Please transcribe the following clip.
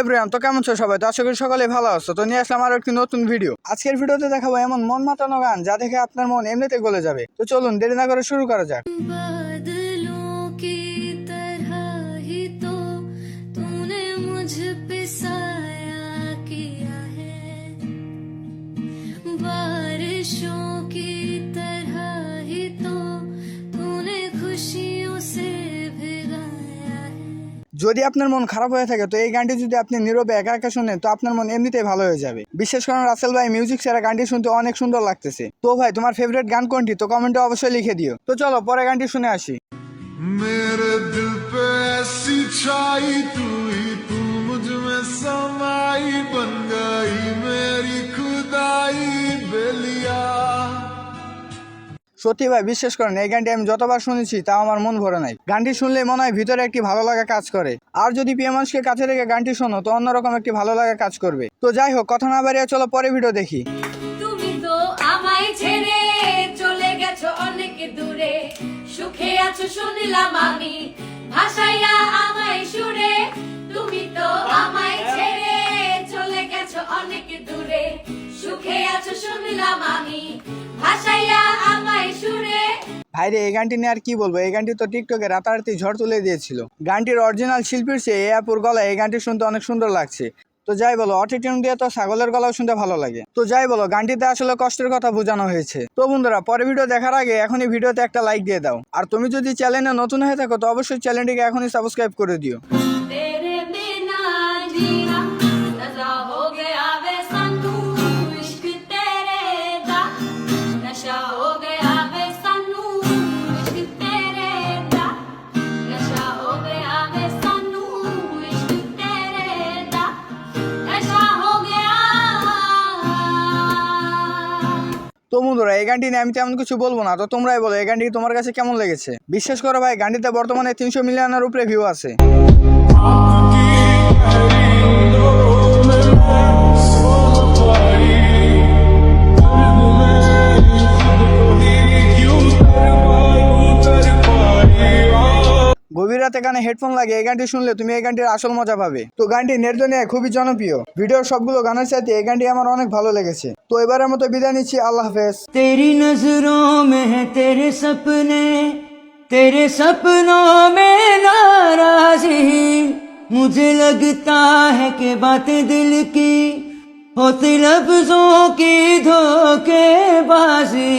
Everyone, তো কেমন আছো সবাই? তো আশা করি সকলে ভালো আছো। তো নিয়ে আসলাম আরো একটি নতুন ভিডিও। আজকের ভিডিওতে দেখাবো এমন মন মাতানো গান যা দেখে আপনার মন এমনিতে গলে যাবে। তো চলুন দেরি না করে শুরু করা যাক। बादलों की तरह ही तो तूने मुझ पे साया किया है, बारिशों की तरह ही तो तूने खुशियों से भिगाया है। যদি আপনার মন খারাপ হয়ে থাকে তো এই গানটি যদি আপনি নীরবে একা একা শুনেন তো আপনার মন এমনিতেই ভালো হয়ে যাবে। বিশেষ করে রাসেল ভাই মিউজিক ছাড়া গানটি শুনতে অনেক সুন্দর লাগতেছে। তো ভাই তোমার ফেভারিট গান কোনটি? তো কমেন্টে অবশ্যই লিখে দিও। তো চলো পরে গানটি শুনে আসি। मेरे दिल पे ऐसी छाई तू ही तू मुझ में समाई बन गई मेरी खुदाई बेलिया। সত্যি ভাই বিশ্বাস করেন এই গানটি আমি যতবার শুনেছি তাও আমার মন ভরে নাই। গানটি শুনলে মনে হয় ভিতরে একটি ভালো লাগা কাজ করে। আর যদি প্রিয় মানুষকে কাছে রেখে গানটি শোনো তো অন্যরকম একটি ভালো লাগা কাজ করবে। তো যাই হোক, কথা না বাড়িয়ে চলো পরে ভিডিও দেখি। তুমি তো আমায় ছেড়ে চলে গেছো অনেক দূরে, সুখে আছো শুনলাম আমি ভাসাইয়া আমায় সুরে। তুমি তো আমায় ছেড়ে চলে গেছো অনেক দূরে, সুখে আছো শুনলাম আমি ভাসাইয়া আমায় সুরে। ভাইরে এই গানটি নিয়ে আর কি বলবো, এই গানটি তো টিকটকে রাতারাতি ঝড় তুলে দিয়েছিল। গানটির অরিজিনাল শিল্পীর চেয়ে এই আপুর গলায় এই গানটি শুনতে অনেক সুন্দর লাগছে। তো যাই বলো, অটোটিউন দিয়ে তো ছাগলের গলাও শুনতে ভালো লাগে। তো যাই বলো, গানটিতে আসলে কষ্টের কথা বোঝানো হয়েছে। তো বন্ধুরা, পরে ভিডিও দেখার আগে এখনই ভিডিওতে একটা লাইক দিয়ে দাও। আর তুমি যদি চ্যানেলে নতুন হয়ে থাকো তো অবশ্যই চ্যানেলটিকে এখনই সাবস্ক্রাইব করে দিও। तेरे बिना जीना नशा हो गया वे सानू, इश्क तेरे दा नशा हो गया वे सानू, इश्क तेरे दा नशा हो गया वे सानू, इश्क तेरे दा नशा हो गया। তো বন্ধুরা, এই গানটি নিয়ে আমি তেমন কিছু বলবো না, তো তোমরাই বলো এই গানটি তোমার কাছে কেমন লেগেছে। বিশ্বাস করো ভাই, গানটিতে বর্তমানে 300 মিলিয়নের উপরে ভিউ আছে। গভীর রাতে কানে হেডফোন লাগে এই গানটি শুনলে তুমি এই গানটির আসল মজা পাবে। তো গানটি নেট দুনিয়ায় খুবই জনপ্রিয়। ভিডিওর সবগুলো গানের সাথে এই গানটি আমার অনেক ভালো লেগেছে। তো এবারের মতো বিদায় নিচ্ছি, আল্লাহ হাফেজ। तेरी नजरों में है तेरे सपनों में नाराजी, मुझे लगता है कि बातें दिल की होती लफ्जों की धोखेबाजी।